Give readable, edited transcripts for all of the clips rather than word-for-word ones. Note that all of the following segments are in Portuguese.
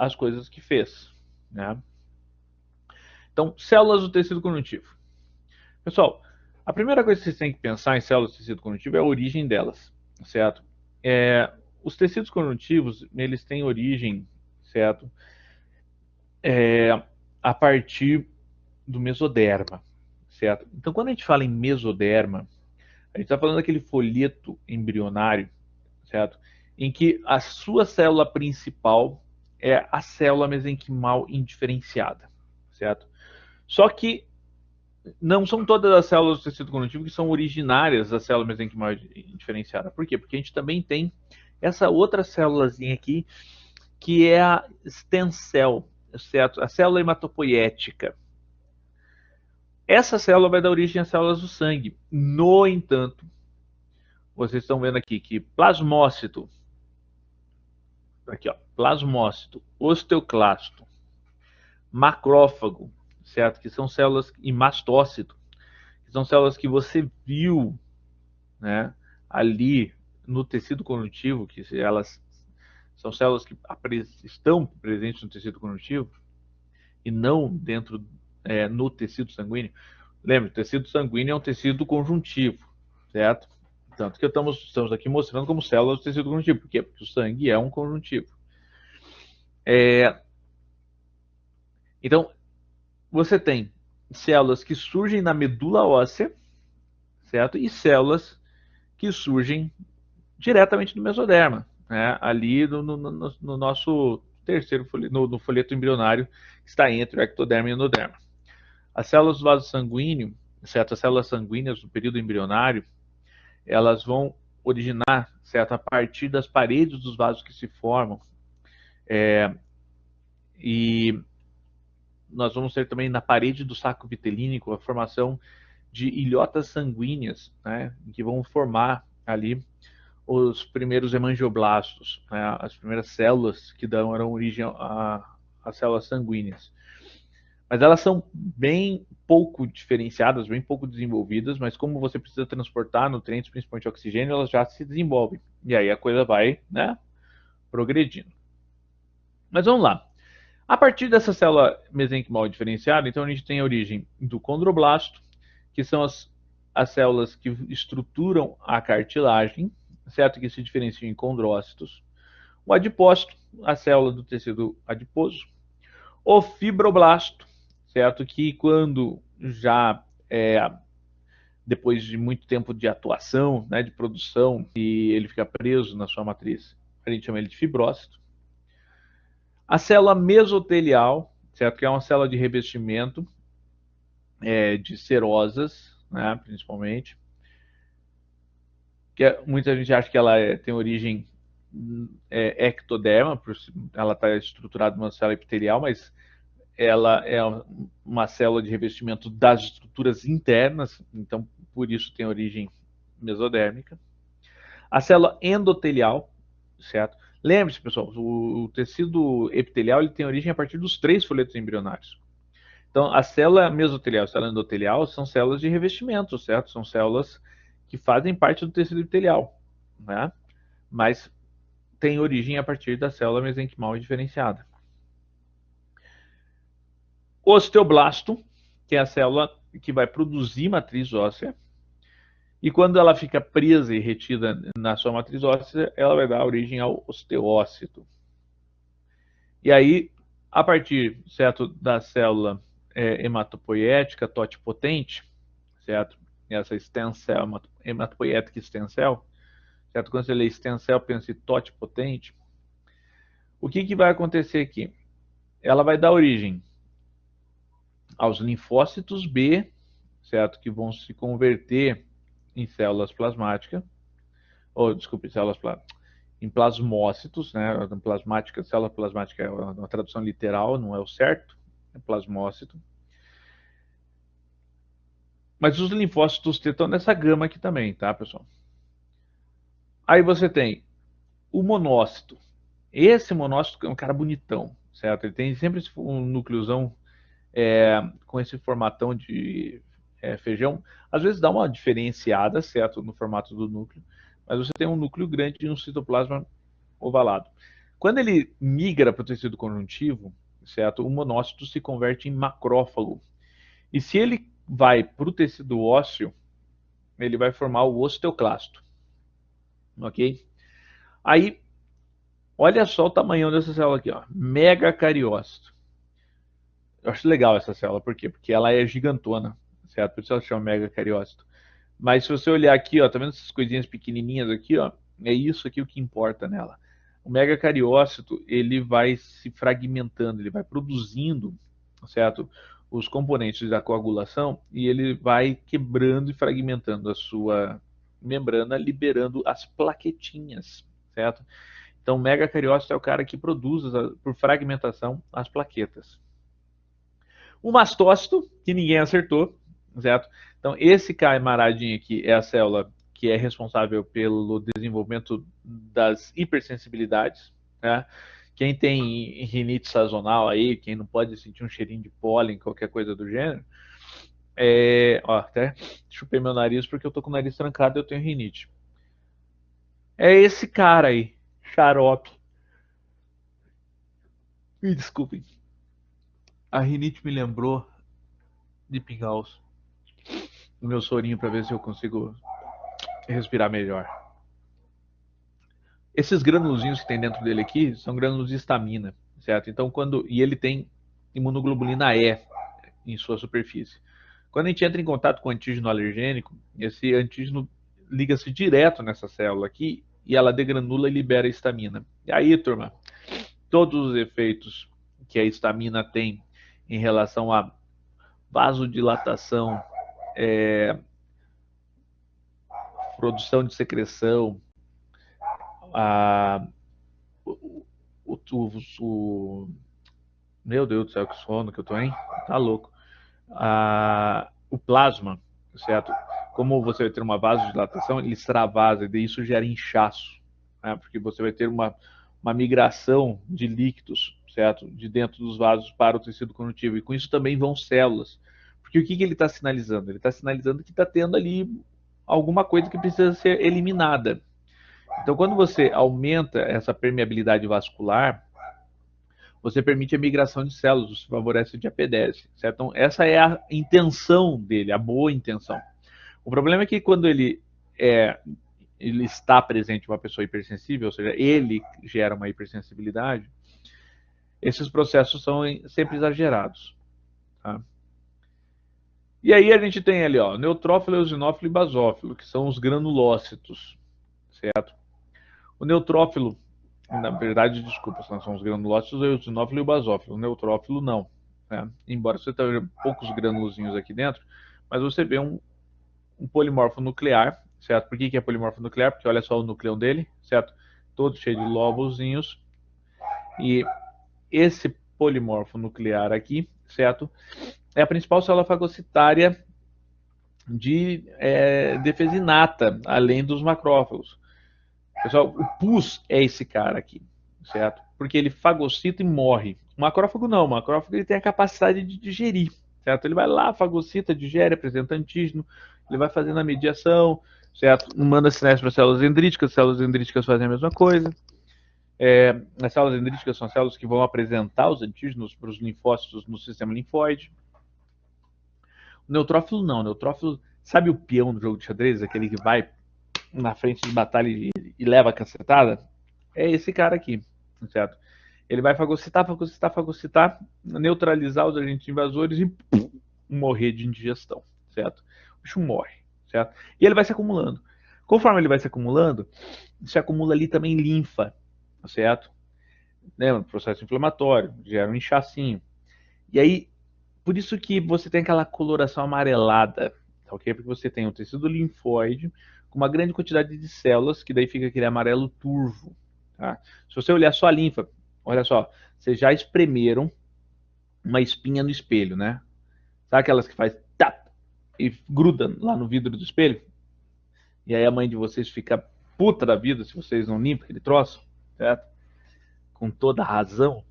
as coisas que fez, né? Então, células do tecido conjuntivo. Pessoal, a primeira coisa que vocês têm que pensar em células do tecido conjuntivo é a origem delas, certo? Os tecidos conjuntivos, eles têm origem, certo? A partir do mesoderma, certo? Então, quando a gente fala em mesoderma, a gente está falando daquele folheto embrionário, certo? Em que a sua célula principal é a célula mesenquimal indiferenciada, certo? Só que não são todas as células do tecido conjuntivo que são originárias da célula mesenquimal indiferenciada. Por quê? Porque a gente também tem essa outra célulazinha aqui, que é a stem cell, certo? A célula hematopoética. Essa célula vai dar origem às células do sangue. No entanto, vocês estão vendo aqui que plasmócito, aqui ó, plasmócito, osteoclasto, macrófago, certo? Que são células, e mastócito, que são células que você viu, né, ali no tecido conjuntivo, que elas são células que estão presentes no tecido conjuntivo e não dentro no tecido sanguíneo. Lembre, o tecido sanguíneo é um tecido conjuntivo, certo? Tanto que estamos aqui mostrando como células do tecido conjuntivo. Por quê? Porque o sangue é um conjuntivo. Então, você tem células que surgem na medula óssea, certo? E células que surgem diretamente no mesoderma, né? Ali no nosso terceiro folheto, no folheto embrionário, que está entre o ectoderma e o endoderma. As células do vaso sanguíneo, certo? As células sanguíneas do período embrionário, elas vão originar, certo? A partir das paredes dos vasos que se formam. E nós vamos ter também na parede do saco vitelínico a formação de ilhotas sanguíneas, né? Que vão formar ali os primeiros hemangioblastos, né? As primeiras células que darão origem às células sanguíneas. Mas elas são bem pouco diferenciadas, bem pouco desenvolvidas, mas como você precisa transportar nutrientes, principalmente oxigênio, elas já se desenvolvem. E aí a coisa vai, né, progredindo. Mas vamos lá. A partir dessa célula mesenquimal diferenciada, então a gente tem a origem do condroblasto, que são as células que estruturam a cartilagem, certo? Que se diferenciam em condrócitos. O adipócito, a célula do tecido adiposo. O fibroblasto, certo? Que quando já depois de muito tempo de atuação, né, de produção, e ele fica preso na sua matriz, a gente chama ele de fibrócito. A célula mesotelial, certo? Que é uma célula de revestimento de serosas, né, principalmente. Muita gente acha que ela tem origem ectoderma, ela está estruturada numa célula epitelial, mas ela é uma célula de revestimento das estruturas internas, então por isso tem origem mesodérmica. A célula endotelial, certo? Lembre-se, pessoal, o tecido epitelial ele tem origem a partir dos 3 folhetos embrionários. Então, a célula mesotelial e a célula endotelial são células de revestimento, certo? São células que fazem parte do tecido epitelial, né? Mas tem origem a partir da célula mesenquimal diferenciada. Osteoblasto, que é a célula que vai produzir matriz óssea, e quando ela fica presa e retida na sua matriz óssea, ela vai dar origem ao osteócito. E aí, a partir, certo, da célula hematopoética totipotente, certo? Essa stem cell, hematopoética stem cell, certo? Quando você lê stem cell, pensa em totipotente. O que vai acontecer aqui? Ela vai dar origem aos linfócitos B, certo? Que vão se converter em células plasmáticas, ou desculpe, em plasmócitos, né? Plasmática, célula plasmática é uma tradução literal, não é o certo, é plasmócito. Mas os linfócitos T estão nessa gama aqui também, tá, pessoal? Aí você tem o monócito. Esse monócito é um cara bonitão, certo? Ele tem sempre um núcleozão com esse formatão de feijão. Às vezes dá uma diferenciada, certo, no formato do núcleo, mas você tem um núcleo grande e um citoplasma ovalado. Quando ele migra para o tecido conjuntivo, certo? O monócito se converte em macrófago. E se ele vai para o tecido ósseo, ele vai formar o osteoclasto. Ok? Aí, olha só o tamanho dessa célula aqui, ó. Megacariócito. Eu acho legal essa célula, por quê? Porque ela é gigantona, certo? Por isso ela chama megacariócito. Mas se você olhar aqui, ó, tá vendo essas coisinhas pequenininhas aqui, ó? É isso aqui o que importa nela. O megacariócito, ele vai se fragmentando, ele vai produzindo, certo? Os componentes da coagulação e ele vai quebrando e fragmentando a sua membrana, liberando as plaquetinhas, certo? Então, o megacariócito é o cara que produz, por fragmentação, as plaquetas. O mastócito, que ninguém acertou, certo? Então, esse camaradinho aqui é a célula que é responsável pelo desenvolvimento das hipersensibilidades, né? Quem tem rinite sazonal aí, quem não pode sentir um cheirinho de pólen, qualquer coisa do gênero, ó, até chupei meu nariz porque eu tô com o nariz trancado e eu tenho rinite. É esse cara aí, xarope. Me desculpem. A rinite me lembrou de pingaus. O meu sorinho para ver se eu consigo respirar melhor. Esses granulozinhos que tem dentro dele aqui são grânulos de histamina, certo? Então, e ele tem imunoglobulina E em sua superfície. Quando a gente entra em contato com antígeno alergênico, esse antígeno liga-se direto nessa célula aqui e ela degranula e libera a histamina. E aí, turma, todos os efeitos que a histamina tem em relação a vasodilatação, produção de secreção, meu Deus do céu, que sono que eu tô, hein? Tá louco. O plasma, certo? Como você vai ter uma vasodilatação, ele extravasa, e isso gera inchaço, né? Porque você vai ter uma migração de líquidos, certo? De dentro dos vasos para o tecido conjuntivo, e com isso também vão células. Porque o que ele está sinalizando? Ele está sinalizando que está tendo ali alguma coisa que precisa ser eliminada. Então, quando você aumenta essa permeabilidade vascular, você permite a migração de células, você favorece a diapedese, certo? Então, essa é a intenção dele, a boa intenção. O problema é que quando ele está presente uma pessoa hipersensível, ou seja, ele gera uma hipersensibilidade, esses processos são sempre exagerados. Tá? E aí a gente tem ali, ó, neutrófilo, eosinófilo e basófilo, que são os granulócitos, certo? O neutrófilo, na verdade, desculpa, são os granulócitos, o eosinófilo e o basófilo. O neutrófilo não, né? Embora você tenha poucos granulozinhos aqui dentro, mas você vê um polimorfo nuclear, certo? Por que é polimorfo nuclear? Porque olha só o núcleo dele, certo? Todo cheio de lóbulozinhos. E esse polimorfo nuclear aqui, certo? É a principal célula fagocitária de defesa inata, além dos macrófagos. Pessoal, o pus é esse cara aqui, certo? Porque ele fagocita e morre. O macrófago não, o macrófago ele tem a capacidade de digerir, certo? Ele vai lá, fagocita, digere, apresenta antígeno, ele vai fazendo a mediação, certo? Manda sinais para as células dendríticas fazem a mesma coisa. As células dendríticas são células que vão apresentar os antígenos para os linfócitos no sistema linfóide. O neutrófilo não, o neutrófilo, sabe o peão do jogo de xadrez, aquele que vai na frente de batalha e leva a cacetada? É esse cara aqui, certo? Ele vai fagocitar, neutralizar os agentes invasores e morrer de indigestão, certo? O bicho morre, certo? E ele vai se acumulando. Conforme ele vai se acumulando, se acumula ali também linfa, certo? Né? Um processo inflamatório, gera um inchacinho. E aí, por isso que você tem aquela coloração amarelada, tá ok? Porque você tem um tecido linfóide com uma grande quantidade de células, que daí fica aquele amarelo turvo. Tá? Se você olhar só a linfa, olha só, vocês já espremeram uma espinha no espelho, né? Sabe aquelas que faz tap e gruda lá no vidro do espelho? E aí a mãe de vocês fica puta da vida se vocês não limpam aquele troço, certo? Com toda a razão.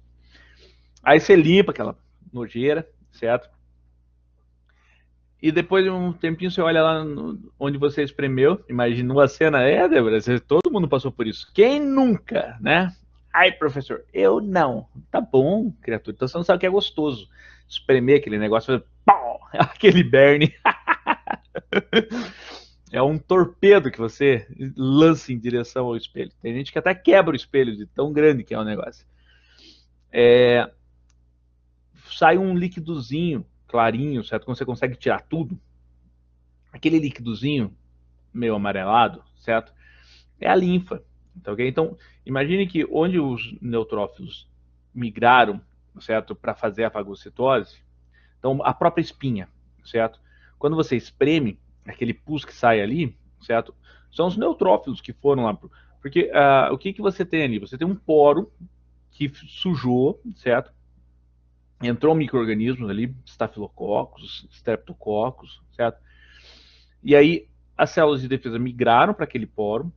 Aí você limpa aquela nojeira, certo? E depois de um tempinho você olha lá onde você espremeu, imagina uma cena, Débora, todo mundo passou por isso. Quem nunca, né? Ai, professor, eu não. Tá bom, criatura. Então você não sabe o que é gostoso. Espremer aquele negócio, pau, aquele berne. É um torpedo que você lança em direção ao espelho. Tem gente que até quebra o espelho de tão grande que é o negócio. Sai um líquidozinho clarinho, certo? Quando você consegue tirar tudo, aquele líquidozinho meio amarelado, certo? É a linfa, tá ok? Então, imagine que onde os neutrófilos migraram, certo, para fazer a fagocitose, então a própria espinha, certo? Quando você espreme, aquele pus que sai ali, certo? São os neutrófilos que foram lá. Porque o que, que você tem ali? Você tem um poro que sujou, certo? Entrou micro-organismos ali, estafilococcus, streptococcus, certo? E aí as células de defesa migraram para aquele poro,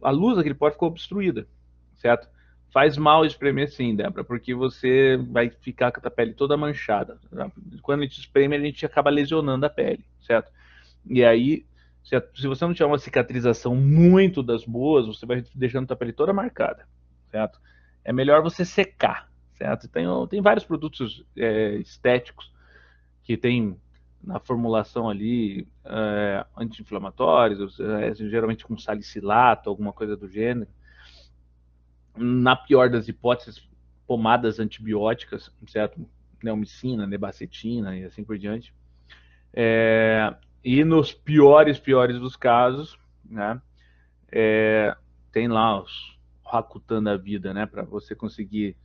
a luz daquele poro ficou obstruída, certo? Faz mal espremer sim, Débora, porque você vai ficar com a pele toda manchada. Quando a gente espreme, a gente acaba lesionando a pele, certo? E aí, se você não tiver uma cicatrização muito das boas, você vai deixando a pele toda marcada, certo? É melhor você secar, certo? Tem vários produtos estéticos que tem na formulação ali anti-inflamatórios, geralmente com salicilato, alguma coisa do gênero. Na pior das hipóteses, pomadas antibióticas, certo? Neomicina, nebacetina e assim por diante. E nos piores dos casos, né? Tem lá os Rakutan da vida, né? Para você conseguir,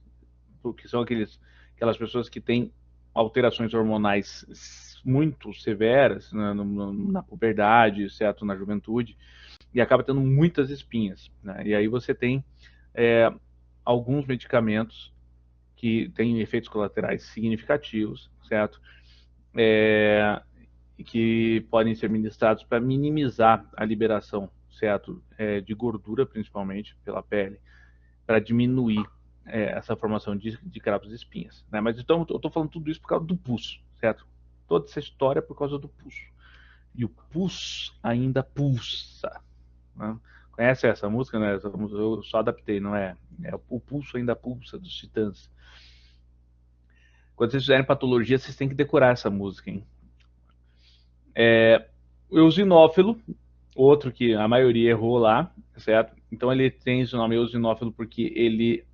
porque são aquelas pessoas que têm alterações hormonais muito severas, né, na puberdade, certo, na juventude, e acaba tendo muitas espinhas, né? E aí você tem alguns medicamentos que têm efeitos colaterais significativos, certo? Que podem ser ministrados para minimizar a liberação, certo, de gordura, principalmente pela pele, para diminuir essa formação de cravos e espinhas, né? Mas então eu estou falando tudo isso por causa do pus, certo? Toda essa história é por causa do pus. E o pus ainda pulsa, né? Conhece essa música, né? Eu só adaptei, não é? O pulso ainda pulsa, dos Titãs. Quando vocês fizerem patologia, vocês têm que decorar essa música, hein? O eosinófilo, outro que a maioria errou lá, certo? Então ele tem esse nome eosinófilo porque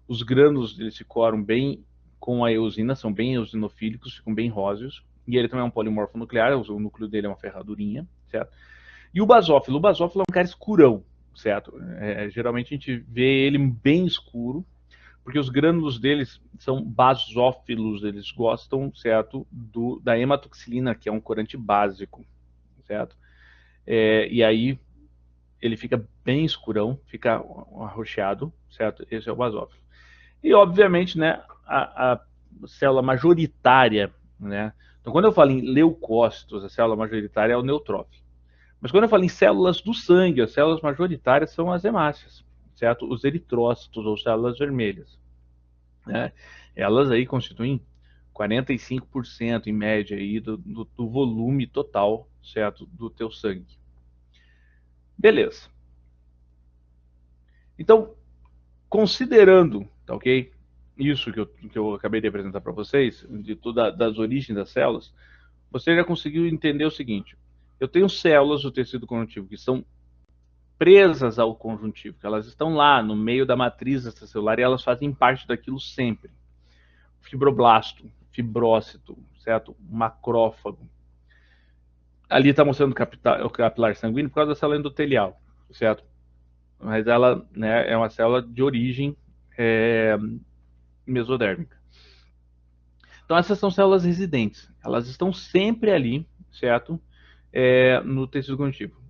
os grânulos dele se coram bem com a eosina, são bem eosinofílicos, ficam bem róseos. E ele também é um polimorfo nuclear, o núcleo dele é uma ferradurinha, certo? E o basófilo é um cara escurão, certo? Geralmente a gente vê ele bem escuro, porque os grânulos deles são basófilos, eles gostam, certo, da hematoxilina, que é um corante básico, certo? E aí ele fica bem escurão, fica arroxeado, certo? Esse é o basófilo. E obviamente, né, a célula majoritária, né? Então quando eu falo em leucócitos, a célula majoritária é o neutrófilo. Mas quando eu falo em células do sangue, as células majoritárias são as hemácias, certo? Os eritrócitos ou células vermelhas, né? Elas aí constituem 45% em média aí do volume total, certo? Do teu sangue. Beleza. Então, considerando, tá ok? Isso que eu acabei de apresentar para vocês, de todas das origens das células, você já conseguiu entender o seguinte: eu tenho células do tecido conjuntivo que são presas ao conjuntivo, que elas estão lá no meio da matriz extracelular e elas fazem parte daquilo sempre. Fibroblasto, fibrócito, certo? Macrófago. Ali está mostrando o capilar sanguíneo por causa da célula endotelial, certo? Mas ela, né, é uma célula de origem mesodérmica. Então essas são células residentes. Elas estão sempre ali, certo? No tecido conjuntivo.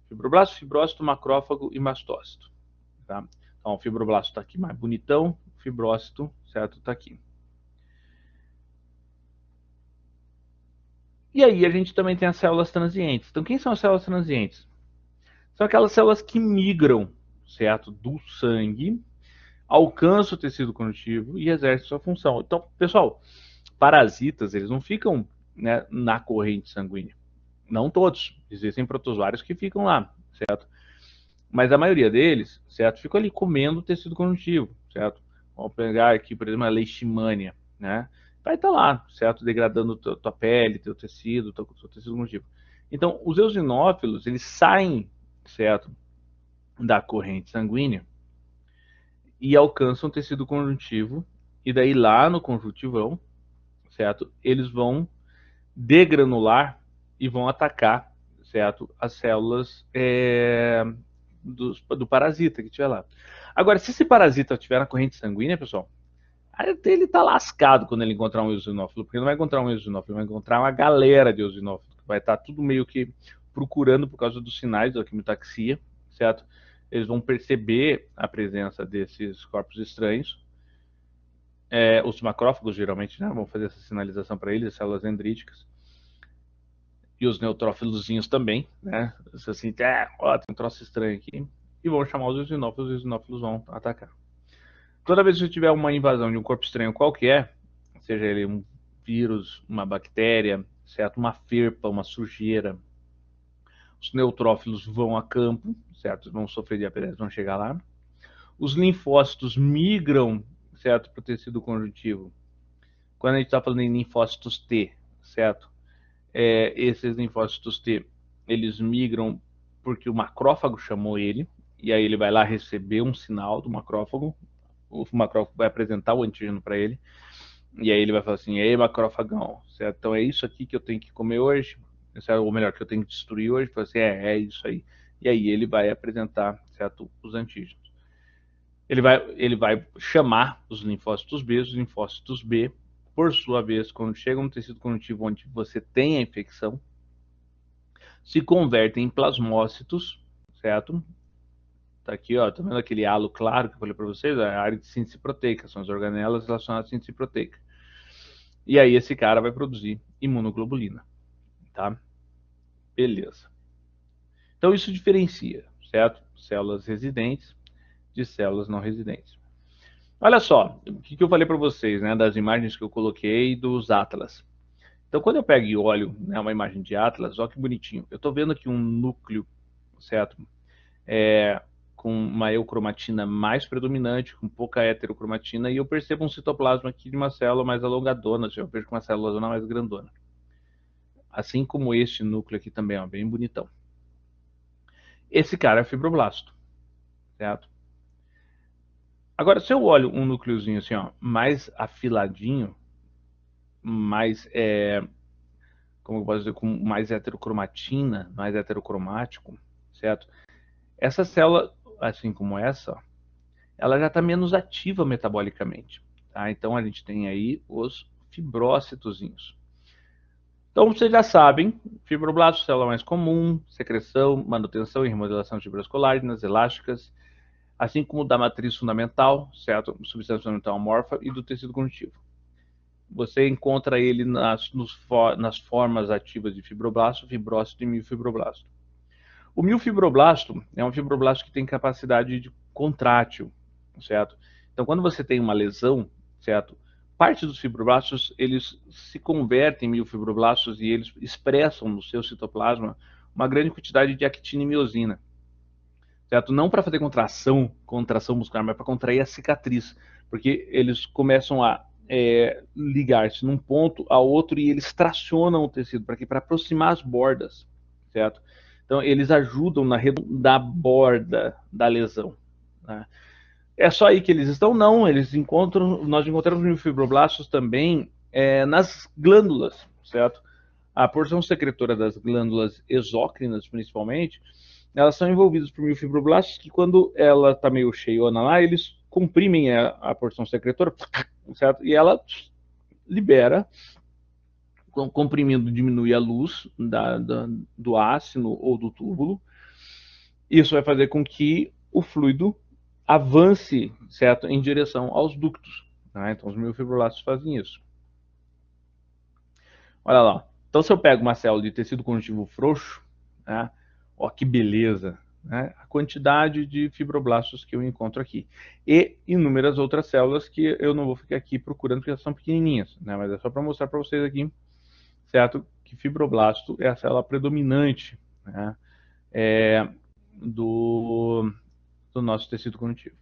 Fibroblasto, fibrócito, macrófago e mastócito. Tá? Então o fibroblasto está aqui mais bonitão, o fibrócito, certo? Está aqui. E aí a gente também tem as células transientes. Então quem são as células transientes? São aquelas células que migram, certo? Do sangue, alcançam o tecido conjuntivo e exercem sua função. Então, pessoal, parasitas, eles não ficam, né, na corrente sanguínea. Não todos. Existem protozoários que ficam lá, certo? Mas a maioria deles, certo, ficam ali comendo o tecido conjuntivo, certo? Vamos pegar aqui, por exemplo, a leishmania, né? Vai estar lá, certo? Degradando tua pele, teu tecido conjuntivo. Então, os eosinófilos, eles saem, certo, da corrente sanguínea e alcançam o tecido conjuntivo, e daí lá no conjuntivão, certo? Eles vão degranular e vão atacar, certo? As células do parasita que tiver lá. Agora, se esse parasita estiver na corrente sanguínea, pessoal, aí ele tá lascado quando ele encontrar um eosinófilo, porque não vai encontrar um eosinófilo, vai encontrar uma galera de eosinófilos, que vai estar tudo meio que procurando por causa dos sinais da quimiotaxia, certo? Eles vão perceber a presença desses corpos estranhos. Os macrófagos, geralmente, né, vão fazer essa sinalização para eles, as células dendríticas. E os neutrófilozinhos também, né? Assim, ó, tem um troço estranho aqui. E vão chamar os eosinófilos vão atacar. Toda vez que tiver uma invasão de um corpo estranho qualquer, seja ele um vírus, uma bactéria, certo? Uma ferpa, uma sujeira, os neutrófilos vão a campo, certo? Vão sofrer diabetes, vão chegar lá. Os linfócitos migram, certo, para o tecido conjuntivo. Quando a gente está falando em linfócitos T, certo? Esses linfócitos T, eles migram porque o macrófago chamou ele, e aí ele vai lá receber um sinal do macrófago, o macrófago vai apresentar o antígeno para ele, e aí ele vai falar assim, ei macrófagão, certo? Então é isso aqui que eu tenho que comer hoje, certo? Ou melhor, que eu tenho que destruir hoje, fala assim, é isso aí. E aí ele vai apresentar, certo, os antígenos. Ele vai chamar os linfócitos B, por sua vez, quando chega no tecido conjuntivo onde você tem a infecção, se convertem em plasmócitos, certo? Tá aqui, ó, tá vendo aquele halo claro que eu falei para vocês? A área de síntese proteica, são as organelas relacionadas à síntese proteica. E aí esse cara vai produzir imunoglobulina, tá? Beleza. Então isso diferencia, certo? Células residentes de células não residentes. Olha só, o que eu falei para vocês, né, das imagens que eu coloquei dos Atlas. Então, quando eu pego e olho, né, uma imagem de Atlas, olha que bonitinho. Eu estou vendo aqui um núcleo, certo? Com uma eucromatina mais predominante, com pouca heterocromatina, e eu percebo um citoplasma aqui de uma célula mais alongadona, eu vejo uma célula mais grandona. Assim como este núcleo aqui também, ó, bem bonitão. Esse cara é fibroblasto, certo? Agora, se eu olho um núcleozinho assim, ó, mais afiladinho, mais, como eu posso dizer, com mais heterocromatina, mais heterocromático, certo? Essa célula, assim como essa, ó, ela já está menos ativa metabolicamente, tá? Então a gente tem aí os fibrócitozinhos. Então vocês já sabem, fibroblasto, célula mais comum, secreção, manutenção e remodelação de fibras colágenas, elásticas, assim como da matriz fundamental, certo? Substância fundamental amorfa e do tecido conjuntivo. Você encontra ele nas formas ativas de fibroblasto, fibrócito e miofibroblasto. O miofibroblasto é um fibroblasto que tem capacidade de contrátil, certo? Então, quando você tem uma lesão, certo? Parte dos fibroblastos, eles se convertem em miofibroblastos e eles expressam no seu citoplasma uma grande quantidade de actina e miosina, certo? Não para fazer contração muscular, mas para contrair a cicatriz, porque eles começam a ligar-se num ponto a outro e eles tracionam o tecido para aproximar as bordas, certo? Então eles ajudam na redução da borda da lesão, né? É só aí que eles estão? Não, nós encontramos miofibroblastos também nas glândulas, certo? A porção secretora das glândulas exócrinas, principalmente, elas são envolvidas por miofibroblastos que, quando ela está meio cheiona lá, eles comprimem a porção secretora, certo? E ela libera, comprimindo, diminui a luz do ácido ou do túbulo. Isso vai fazer com que o fluido avance, certo, em direção aos ductos, né? Então os miofibroblastos fazem isso. Olha lá. Então, se eu pego uma célula de tecido conjuntivo frouxo, né, ó que beleza, né, a quantidade de fibroblastos que eu encontro aqui. E inúmeras outras células que eu não vou ficar aqui procurando porque elas são pequenininhas, né, mas é só para mostrar para vocês aqui, certo, que fibroblasto é a célula predominante, né, do nosso tecido conjuntivo.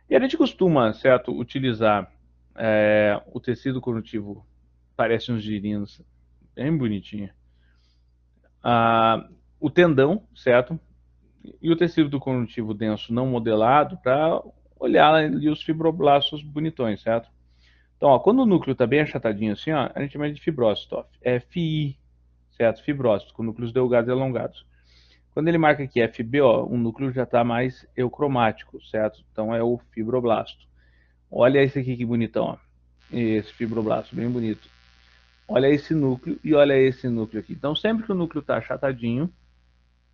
E a gente costuma, certo, utilizar o tecido conjuntivo, parece uns girinos, bem bonitinho. O tendão, certo? E o tecido conjuntivo denso não modelado para olhar ali os fibroblastos bonitões, certo? Então, ó, quando o núcleo está bem achatadinho assim, ó, a gente chama de fibrócito, ó, FI, certo? Fibrócito, com núcleos delgados e alongados. Quando ele marca aqui FB, ó, o núcleo já está mais eucromático, certo? Então é o fibroblasto. Olha esse aqui que bonitão, ó. Esse fibroblasto, bem bonito. Olha esse núcleo e olha esse núcleo aqui. Então sempre que o núcleo está achatadinho,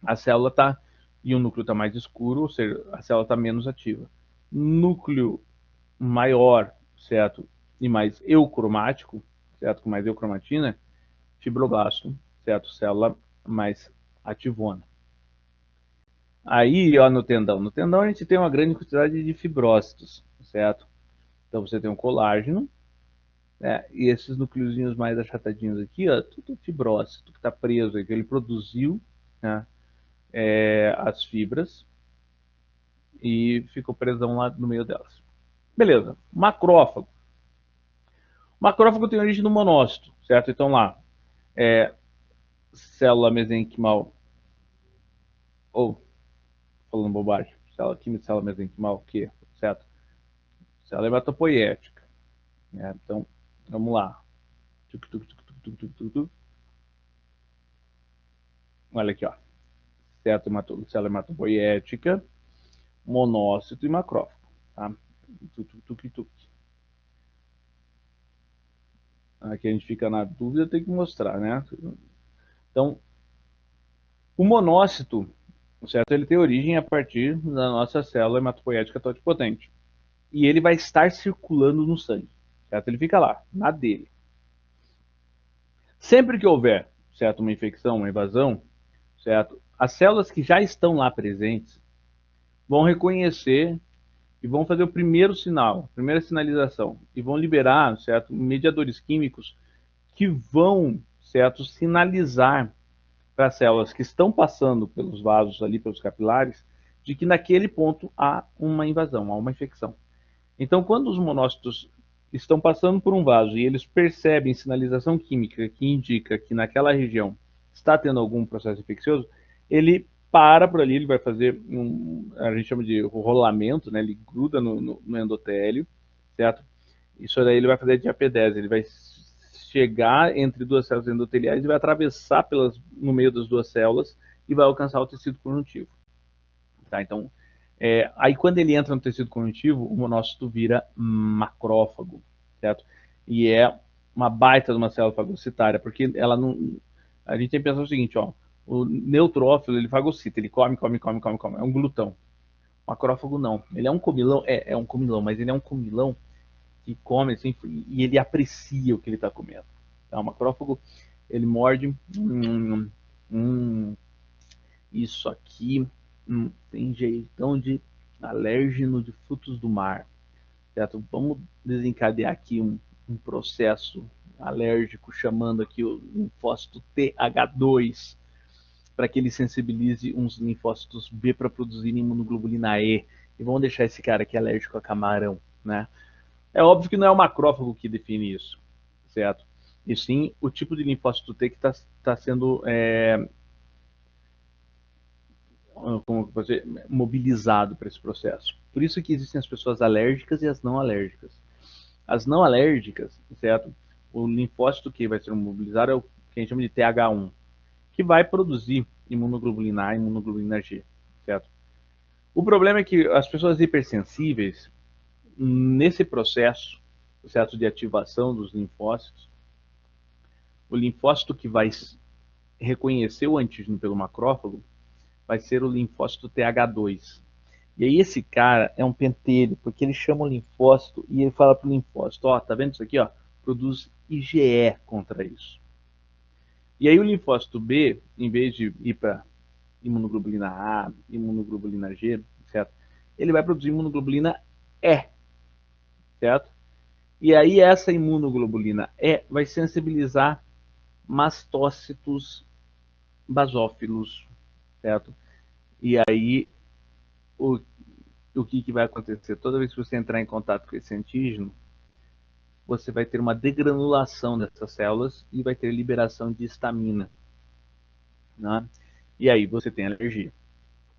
a célula está, e o núcleo está mais escuro, ou seja, a célula está menos ativa. Núcleo maior, certo? E mais eucromático, certo? Com mais eucromatina, fibroblasto, certo? Célula mais ativona. Aí, ó, no tendão a gente tem uma grande quantidade de fibrócitos, certo? Então você tem um colágeno, né? E esses núcleozinhos mais achatadinhos aqui, ó, tudo fibrócito que está preso aí, que ele produziu, né? As fibras e ficou presão lá no meio delas. Beleza, macrófago. Macrófago tem origem no monócito, certo? Então lá, célula mesenquimal, ou, falando bobagem, célula mesenquimal, o quê? Certo? Célula hematopoética. Né? Então, vamos lá. Olha aqui, ó. Certo? Célula hematopoética, monócito e macrófago. Tá? Aqui a gente fica na dúvida, tem que mostrar, né? Então, o monócito, certo? Ele tem origem a partir da nossa célula hematopoética totipotente. E ele vai estar circulando no sangue, certo? Ele fica lá, na dele. Sempre que houver, certo, uma infecção, uma invasão, certo? As células que já estão lá presentes vão reconhecer e vão fazer o primeiro sinal, a primeira sinalização, e vão liberar, certo, mediadores químicos que vão, certo, sinalizar para as células que estão passando pelos vasos ali, pelos capilares, de que naquele ponto há uma invasão, há uma infecção. Então, quando os monócitos estão passando por um vaso e eles percebem sinalização química que indica que naquela região está tendo algum processo infeccioso, ele para por ali, ele vai fazer a gente chama de rolamento, né? Ele gruda no endotélio, certo? Isso daí ele vai fazer diapedese, ele vai chegar entre duas células endoteliais e vai atravessar no meio das duas células e vai alcançar o tecido conjuntivo. Tá? Então, aí quando ele entra no tecido conjuntivo, o monócito vira macrófago, certo? E é uma baita de uma célula fagocitária, porque ela não... A gente tem que pensar o seguinte, ó, o neutrófilo, ele fagocita, ele come, é um glutão. O macrófago não, ele é um comilão, é um comilão, mas ele é um comilão que come assim, e ele aprecia o que ele está comendo. Tá? O macrófago, ele morde, isso aqui tem jeitão de alérgeno de frutos do mar, certo? Vamos desencadear aqui um processo alérgico chamando aqui o linfócito TH2 para que ele sensibilize uns linfócitos B para produzir imunoglobulina E e vamos deixar esse cara aqui alérgico a camarão, né? É óbvio que não é o macrófago que define isso, certo? E sim o tipo de linfócito T que está sendo como você, mobilizado para esse processo. Por isso que existem as pessoas alérgicas e as não alérgicas. As não alérgicas, certo? O linfócito que vai ser mobilizado é o que a gente chama de TH1, que vai produzir imunoglobulina A e imunoglobulina G, certo? O problema é que as pessoas hipersensíveis, nesse processo, certo, de ativação dos linfócitos, o linfócito que vai reconhecer o antígeno pelo macrófago vai ser o linfócito TH2. E aí esse cara é um pentelho, porque ele chama o linfócito e ele fala para o linfócito, ó, tá vendo isso aqui, ó? Produz IgE contra isso. E aí o linfócito B, em vez de ir para imunoglobulina A, imunoglobulina G, certo? Ele vai produzir imunoglobulina E, certo? E aí essa imunoglobulina E vai sensibilizar mastócitos basófilos, certo? E aí, o que vai acontecer? Toda vez que você entrar em contato com esse antígeno, você vai ter uma degranulação dessas células e vai ter liberação de histamina, né? E aí você tem alergia.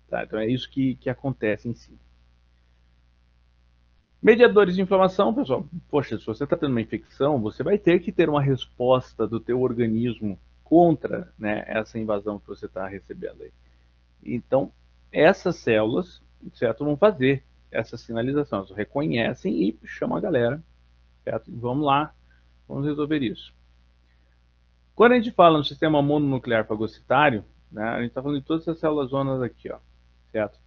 Tá? Então é isso que acontece em si. Mediadores de inflamação, pessoal. Poxa, se você está tendo uma infecção, você vai ter que ter uma resposta do teu organismo contra, né, essa invasão que você está recebendo aí. Então, essas células, certo, vão fazer essa sinalização. Elas reconhecem e chamam a galera, certo? Vamos lá, vamos resolver isso. Quando a gente fala no sistema mononuclear fagocitário, né, a gente está falando de todas essas células zonas aqui, ó, certo?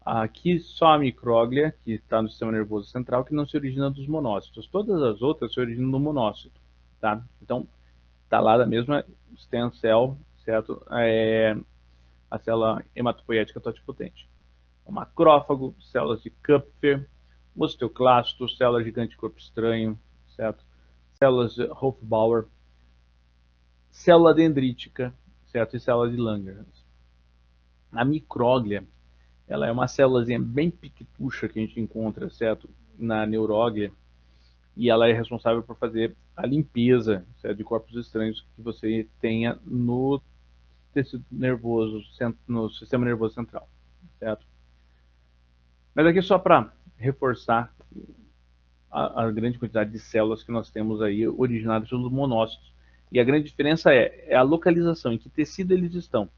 Aqui só a micróglia, que está no sistema nervoso central, que não se origina dos monócitos. Todas as outras se originam do monócito, tá? Então, está lá da mesma stem cell, certo? A célula hematopoética totipotente. O macrófago, células de Kupfer, osteoclasto, célula gigante corpo estranho, certo? Células de Hofbauer, célula dendrítica, certo? E célula de Langerhans. A micróglia, ela é uma célulazinha bem piquitucha que a gente encontra, certo? Na neuróglia, e ela é responsável por fazer a limpeza, certo? De corpos estranhos que você tenha no tecido nervoso, no sistema nervoso central, certo? Mas aqui só para reforçar a grande quantidade de células que nós temos aí originadas pelos monócitos. E a grande diferença é a localização, em que tecido eles estão.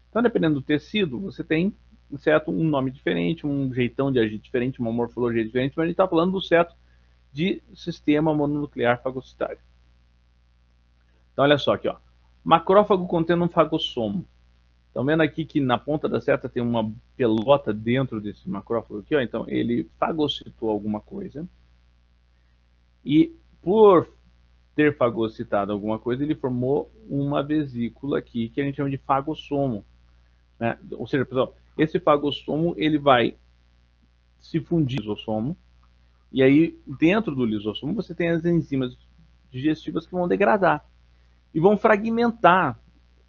Então, dependendo do tecido, você tem certo, um nome diferente, um jeitão de agir diferente, uma morfologia diferente, mas a gente está falando do certo de sistema mononuclear fagocitário. Então, olha só aqui, ó. Macrófago contendo um fagossomo. Estão vendo aqui que na ponta da seta tem uma pelota dentro desse macrófago aqui, ó. Então, ele fagocitou alguma coisa. E por ter fagocitado alguma coisa, ele formou uma vesícula aqui que a gente chama de fagossomo, né? Ou seja, pessoal, esse fagossomo ele vai se fundir no lisossomo, e aí dentro do lisossomo você tem as enzimas digestivas que vão degradar e vão fragmentar.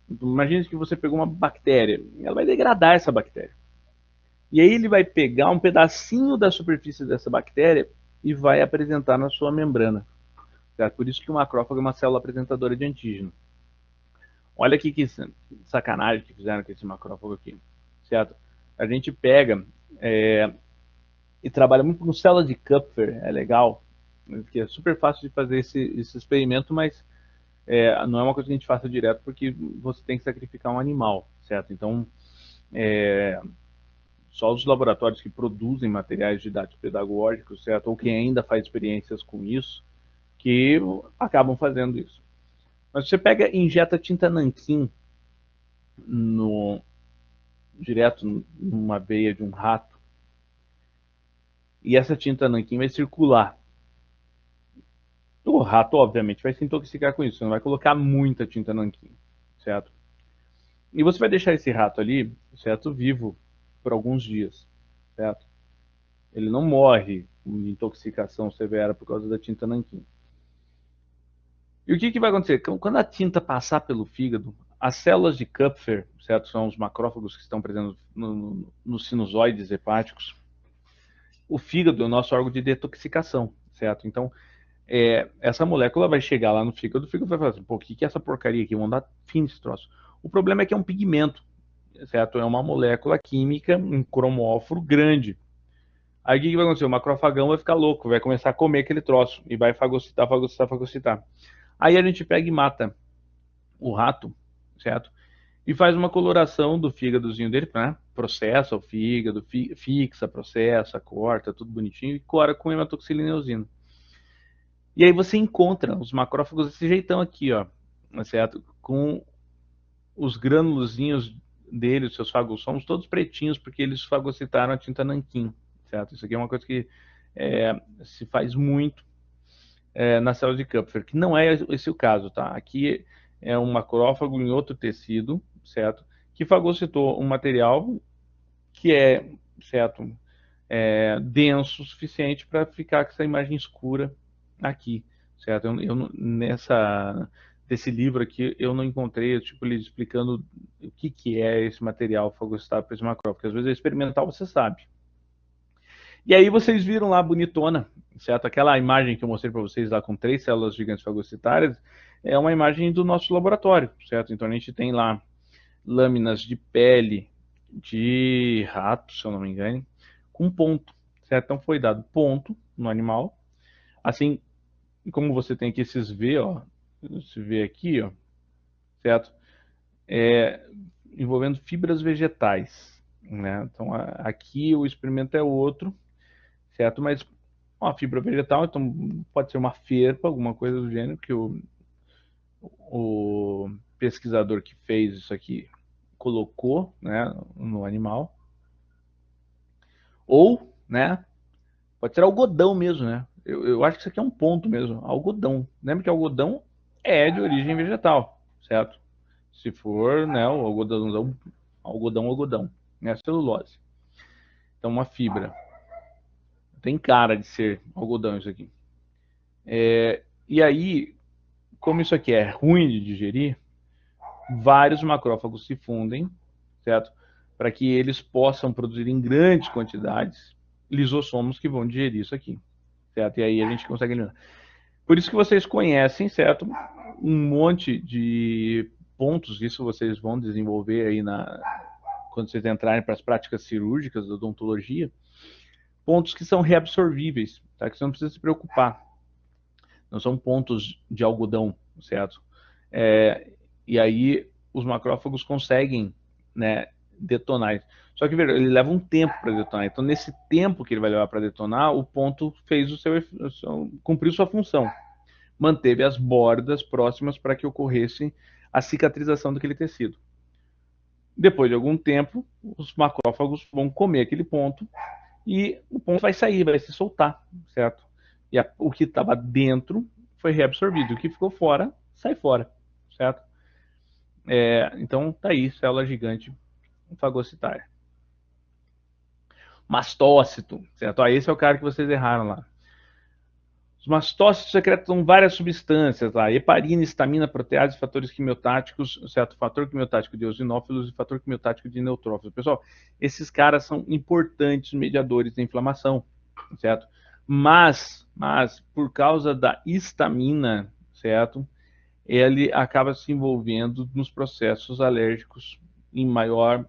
Imagine que você pegou uma bactéria, ela vai degradar essa bactéria. E aí ele vai pegar um pedacinho da superfície dessa bactéria e vai apresentar na sua membrana. Certo? Por isso que o macrófago é uma célula apresentadora de antígeno. Olha aqui que sacanagem que fizeram com esse macrófago aqui. Certo? A gente pega e trabalha muito com células de Kupfer, é legal, porque é super fácil de fazer esse experimento, mas não é uma coisa que a gente faça direto porque você tem que sacrificar um animal, certo? Então, só os laboratórios que produzem materiais didáticos pedagógicos, certo? Ou quem ainda faz experiências com isso, que acabam fazendo isso. Mas você pega e injeta tinta nanquim direto numa veia de um rato, e essa tinta nanquim vai circular. O rato, obviamente, vai se intoxicar com isso. Você não vai colocar muita tinta nanquim, certo? E você vai deixar esse rato ali, certo, vivo por alguns dias, certo? Ele não morre de intoxicação severa por causa da tinta nanquim. E o que vai acontecer? Quando a tinta passar pelo fígado, as células de Kupfer, certo, são os macrófagos que estão presentes nos sinusoides hepáticos. O fígado é o nosso órgão de detoxicação, certo? Então, essa molécula vai chegar lá no fígado, o fígado vai falar assim, pô, o que é essa porcaria aqui? Vamos dar fim nesse troço. O problema é que é um pigmento, certo? É uma molécula química, um cromóforo grande. Aí o que vai acontecer? O macrofagão vai ficar louco, vai começar a comer aquele troço e vai fagocitar, fagocitar, fagocitar. Aí a gente pega e mata o rato, certo? E faz uma coloração do fígadozinho dele, né? Processa o fígado, fixa, processa, corta, tudo bonitinho e cora com hematoxilina e eosina. E aí você encontra os macrófagos desse jeitão aqui, ó, certo? Com os granulozinhos dele, os seus fagossomos, todos pretinhos, porque eles fagocitaram a tinta nanquim, certo? Isso aqui é uma coisa que se faz muito na célula de Kupfer, que não é esse o caso, tá? Aqui é um macrófago em outro tecido, certo? Que fagocitou um material que é, certo, denso o suficiente para ficar com essa imagem escura aqui, certo? desse livro aqui, eu não encontrei, tipo, ele explicando o que é esse material fagocitário para esse macrófago, porque às vezes é experimental, você sabe. E aí vocês viram lá, bonitona, certo? Aquela imagem que eu mostrei para vocês lá com 3 células gigantes fagocitárias, é uma imagem do nosso laboratório, certo? Então a gente tem lá lâminas de pele de rato, se eu não me engano, com ponto, certo? Então foi dado ponto no animal, assim como você tem aqui esses V, ó, esse V aqui, ó, certo? Envolvendo fibras vegetais, né? Então aqui o experimento é outro, certo? Mas uma fibra vegetal, então pode ser uma ferpa, alguma coisa do gênero, que o pesquisador que fez isso aqui colocou, né, no animal. Ou, né, pode ser algodão mesmo, né? Eu acho que isso aqui é um ponto mesmo, algodão. Lembra que algodão é de origem vegetal, certo? Se for, né, o algodão, né, celulose. Então, uma fibra. Tem cara de ser algodão isso aqui. E aí, como isso aqui é ruim de digerir, vários macrófagos se fundem, certo? Para que eles possam produzir em grandes quantidades lisossomos que vão digerir isso aqui, certo? E aí a gente consegue eliminar. Por isso que vocês conhecem, certo? Um monte de pontos, isso vocês vão desenvolver aí quando vocês entrarem para as práticas cirúrgicas da odontologia, pontos que são reabsorvíveis, tá? Que você não precisa se preocupar. Não são pontos de algodão, certo? E aí os macrófagos conseguem, né, detonar. Só que ele leva um tempo para detonar. Então, nesse tempo que ele vai levar para detonar, o ponto fez cumpriu sua função. Manteve as bordas próximas para que ocorresse a cicatrização daquele tecido. Depois de algum tempo, os macrófagos vão comer aquele ponto e o ponto vai sair, vai se soltar, certo? E o que estava dentro foi reabsorvido. O que ficou fora, sai fora, certo? Então, tá aí, célula gigante fagocitária. Mastócito, certo? Esse é o cara que vocês erraram lá. Os mastócitos secretam várias substâncias lá, heparina, histamina, protease, fatores quimiotáticos, certo? Fator quimiotático de eosinófilos e fator quimiotático de neutrófilos. Pessoal, esses caras são importantes mediadores da inflamação, certo? Mas por causa da histamina, certo? Ele acaba se envolvendo nos processos alérgicos em maior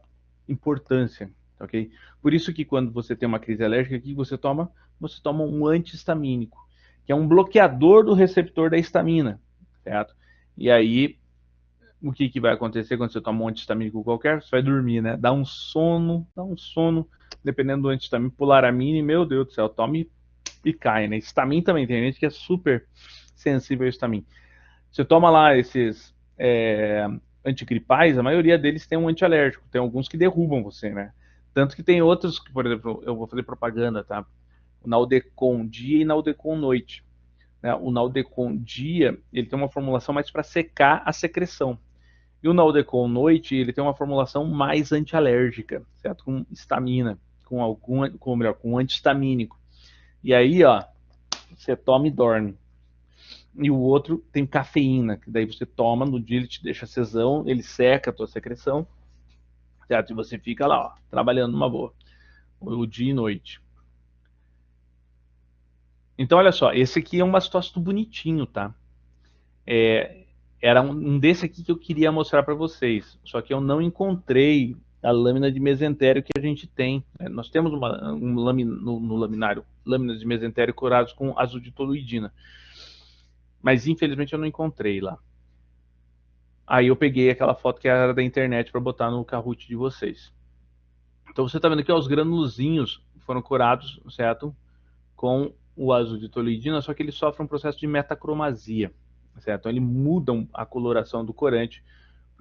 importância, ok? Por isso que quando você tem uma crise alérgica, o que você toma? Você toma um antihistamínico, que é um bloqueador do receptor da histamina, certo? E aí, o que vai acontecer quando você toma um antihistamínico qualquer? Você vai dormir, né? Dá um sono, dependendo do antihistamínico, polaramine, meu Deus do céu, tome e cai, né? Histamin também, tem gente que é super sensível ao histamin. Você toma lá esses antigripais, a maioria deles tem um antialérgico, tem alguns que derrubam você, né? Tanto que tem outros, que, por exemplo, eu vou fazer propaganda, tá? O Naldecon dia e Naldecon noite. Né? O Naldecon dia, ele tem uma formulação mais para secar a secreção. E o Naldecon noite, ele tem uma formulação mais antialérgica, certo? Com histamina, com antihistamínico. E aí, ó, você toma e dorme. E o outro tem cafeína, que daí você toma, no dia ele te deixa cesão, ele seca a tua secreção, certo? E você fica lá, ó, trabalhando numa boa, o dia e noite. Então, olha só, esse aqui é um mastócito bonitinho, tá? Era um desse aqui que eu queria mostrar para vocês, só que eu não encontrei a lâmina de mesentério que a gente tem. Nós temos no laminário lâminas de mesentério curadas com azoditoluidina, mas infelizmente eu não encontrei lá. Aí eu peguei aquela foto que era da internet para botar no Kahoot de vocês. Então você está vendo aqui, ó, os granulozinhos foram curados, certo? Com o azoditoluidina, só que eles sofrem um processo de metacromasia, certo? Então eles mudam a coloração do corante.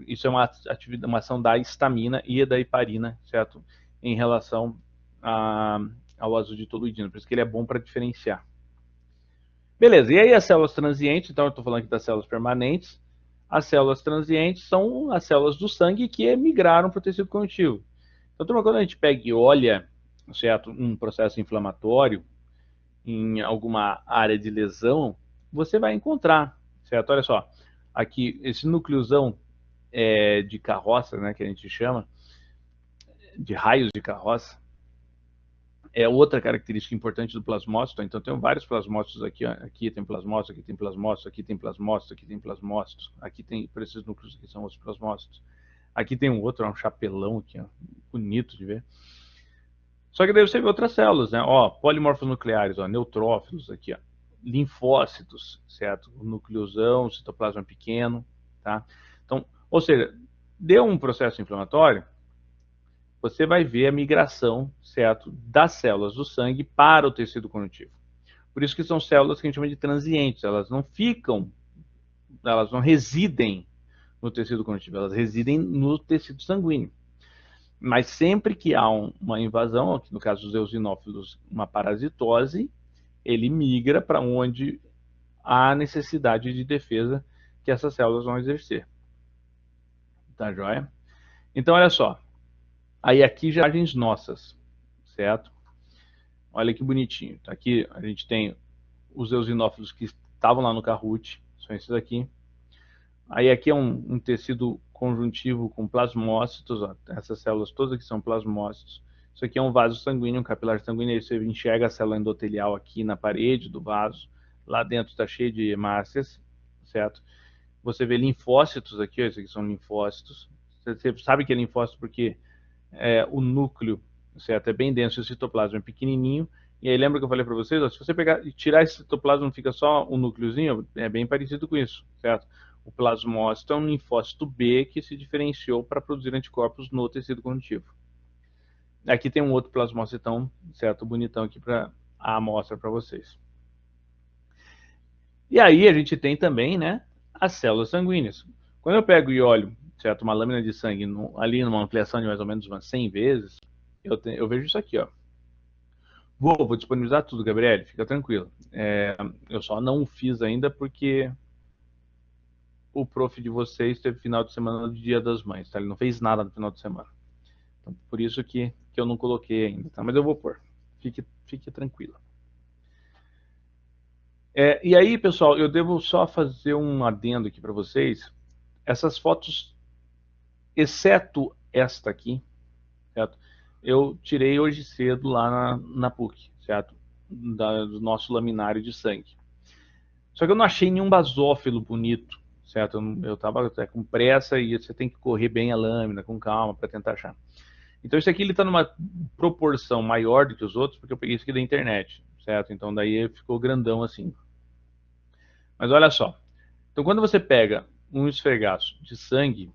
Isso é uma ação da histamina e da heparina, certo? Em relação ao azoditoluidina, por isso que ele é bom para diferenciar. Beleza, e aí as células transientes, então eu estou falando aqui das células permanentes. As células transientes são as células do sangue que migraram para o tecido conjuntivo. Então, quando a gente pega e olha, certo, um processo inflamatório em alguma área de lesão, você vai encontrar, certo? Olha só, aqui, esse núcleozão de carroça, né, que a gente chama, de raios de carroça, é outra característica importante do plasmócito. Então, tem vários plasmócitos aqui, ó. Aqui tem plasmócito, aqui tem plasmócito, aqui tem plasmócito, aqui tem plasmócito, aqui tem, por esses núcleos aqui são os plasmócitos. Aqui tem um outro, um chapelão aqui, ó, bonito de ver. Só que daí você vê outras células, né? Ó, polimorfos nucleares, ó, neutrófilos aqui, ó, linfócitos, certo? O núcleozão, o citoplasma pequeno, tá? Então, ou seja, deu um processo inflamatório, você vai ver a migração, certo, das células do sangue para o tecido conjuntivo. Por isso que são células que a gente chama de transientes, elas não ficam, elas não residem no tecido conjuntivo, elas residem no tecido sanguíneo. Mas sempre que há uma invasão, no caso dos eosinófilos, uma parasitose, ele migra para onde há necessidade de defesa que essas células vão exercer. Tá joia? Então, olha só. Aí aqui já imagens nossas, certo? Olha que bonitinho. Aqui a gente tem os eosinófilos que estavam lá no Kahoot, são esses aqui. Aí aqui é um tecido conjuntivo com plasmócitos, ó. Essas células todas aqui são plasmócitos. Isso aqui é um vaso sanguíneo, um capilar sanguíneo. Aí você enxerga a célula endotelial aqui na parede do vaso. Lá dentro está cheio de hemácias, certo? Você vê linfócitos aqui, ó. Esses aqui são linfócitos. Você sabe que é linfócito porque o núcleo, certo, é bem denso, o citoplasma é pequenininho. E aí lembra que eu falei para vocês, ó, se você pegar e tirar esse citoplasma, não fica só um núcleozinho, é bem parecido com isso, certo? O plasmócito é um linfócito B que se diferenciou para produzir anticorpos no tecido conjuntivo. Aqui tem um outro plasmocitão, certo, bonitão aqui para a amostra para vocês. E aí a gente tem também, né, as células sanguíneas. Quando eu pego e olho, certo, uma lâmina de sangue ali numa ampliação de mais ou menos umas 100 vezes, eu vejo isso aqui, ó. Vou disponibilizar tudo, Gabriel, fica tranquilo. Eu só não fiz ainda porque o prof de vocês teve final de semana do Dia das Mães, tá? Ele não fez nada no final de semana. Então, por isso que eu não coloquei ainda, tá? Mas eu vou pôr. Fique tranquilo. E aí, pessoal, eu devo só fazer um adendo aqui para vocês. Essas fotos, exceto esta aqui, certo? Eu tirei hoje cedo lá na PUC, certo? Do nosso laminário de sangue. Só que eu não achei nenhum basófilo bonito, certo? Eu estava até com pressa e você tem que correr bem a lâmina, com calma, para tentar achar. Então esse aqui ele está numa proporção maior do que os outros, porque eu peguei isso aqui da internet, certo? Então daí ficou grandão assim. Mas olha só. Então quando você pega um esfregaço de sangue,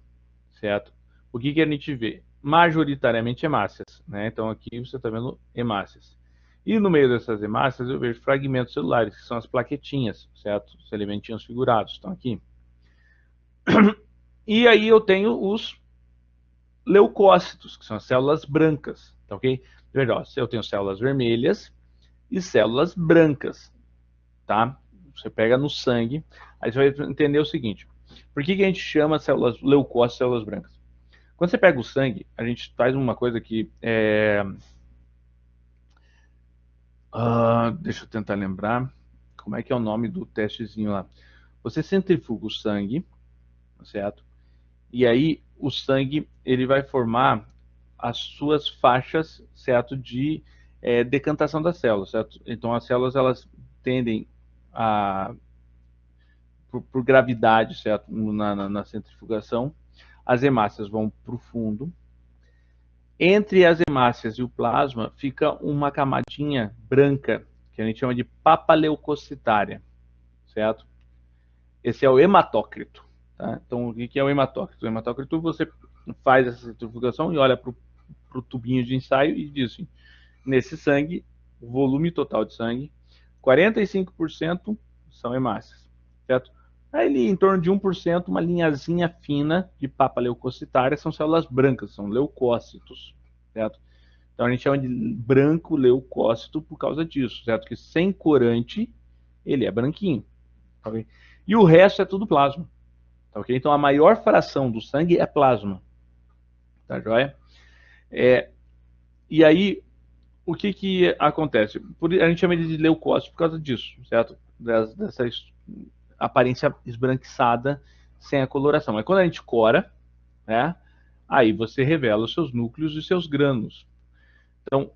certo? O que a gente vê? Majoritariamente hemácias, né? Então aqui você está vendo hemácias. E no meio dessas hemácias eu vejo fragmentos celulares, que são as plaquetinhas, certo? Os elementinhos figurados estão aqui. E aí eu tenho os leucócitos, que são as células brancas, tá ok? Veja, eu tenho células vermelhas e células brancas, tá? Você pega no sangue, aí você vai entender o seguinte: por que a gente chama células leucócitos células brancas? Quando você pega o sangue, a gente faz uma coisa que deixa eu tentar lembrar como é que é o nome do testezinho lá. Você centrifuga o sangue, certo? E aí o sangue ele vai formar as suas faixas, certo, de decantação das células, certo? Então as células elas tendem a por gravidade, certo, na centrifugação, as hemácias vão para o fundo. Entre as hemácias e o plasma fica uma camadinha branca que a gente chama de papaleucocitária, certo? Esse é o hematócrito. Tá? Então, o que é o hematócrito? O hematócrito, você faz essa centrifugação e olha para o tubinho de ensaio e diz assim, nesse sangue, o volume total de sangue, 45% são hemácias, certo? Aí, ali, em torno de 1%, uma linhazinha fina de papaleucocitária são células brancas, são leucócitos, certo? Então, a gente chama de branco leucócito por causa disso, certo? Que sem corante, ele é branquinho, ok? E o resto é tudo plasma. Tá, okay? Então a maior fração do sangue é plasma. Tá joia? E aí, o que acontece? A gente chama de leucócito por causa disso, certo? Dessa aparência esbranquiçada, sem a coloração. Mas quando a gente cora, né, aí você revela os seus núcleos e seus grânulos. Então,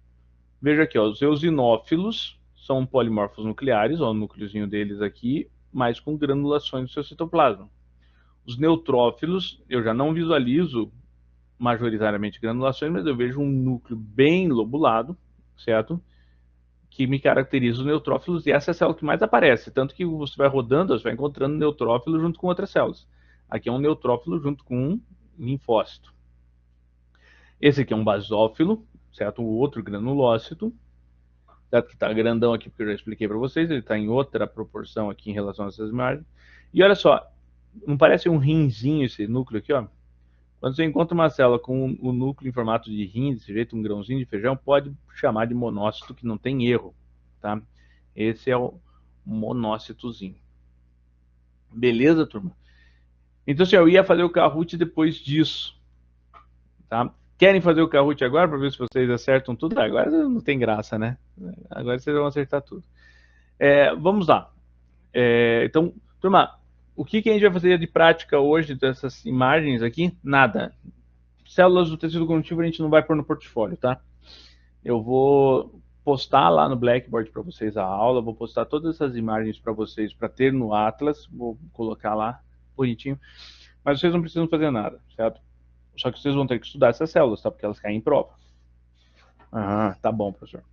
veja aqui, ó, os eosinófilos são polimorfos nucleares, ó, o núcleozinho deles aqui, mas com granulações no seu citoplasma. Os neutrófilos, eu já não visualizo majoritariamente granulações, mas eu vejo um núcleo bem lobulado, certo? Que me caracteriza os neutrófilos, e essa é a célula que mais aparece, tanto que você vai rodando, você vai encontrando neutrófilo junto com outras células. Aqui é um neutrófilo junto com um linfócito. Esse aqui é um basófilo, certo? O outro granulócito, certo? Que está grandão aqui, porque eu já expliquei para vocês, ele está em outra proporção aqui em relação a essas imagens. E olha só, não parece um rinzinho esse núcleo aqui, ó? Quando você encontra uma célula com o núcleo em formato de rim, desse jeito, um grãozinho de feijão, pode chamar de monócito, que não tem erro, tá? Esse é o monócitozinho. Beleza, turma? Então, assim, eu ia fazer o Kahoot depois disso, tá? Querem fazer o Kahoot agora para ver se vocês acertam tudo? Agora não tem graça, né? Agora vocês vão acertar tudo. Vamos lá. Então, turma, o que a gente vai fazer de prática hoje dessas imagens aqui? Nada. Células do tecido conjuntivo a gente não vai pôr no portfólio, tá? Eu vou postar lá no Blackboard para vocês a aula, vou postar todas essas imagens para vocês para ter no Atlas, vou colocar lá bonitinho, mas vocês não precisam fazer nada, certo? Só que vocês vão ter que estudar essas células, tá? Porque elas caem em prova. Ah, tá bom, professor.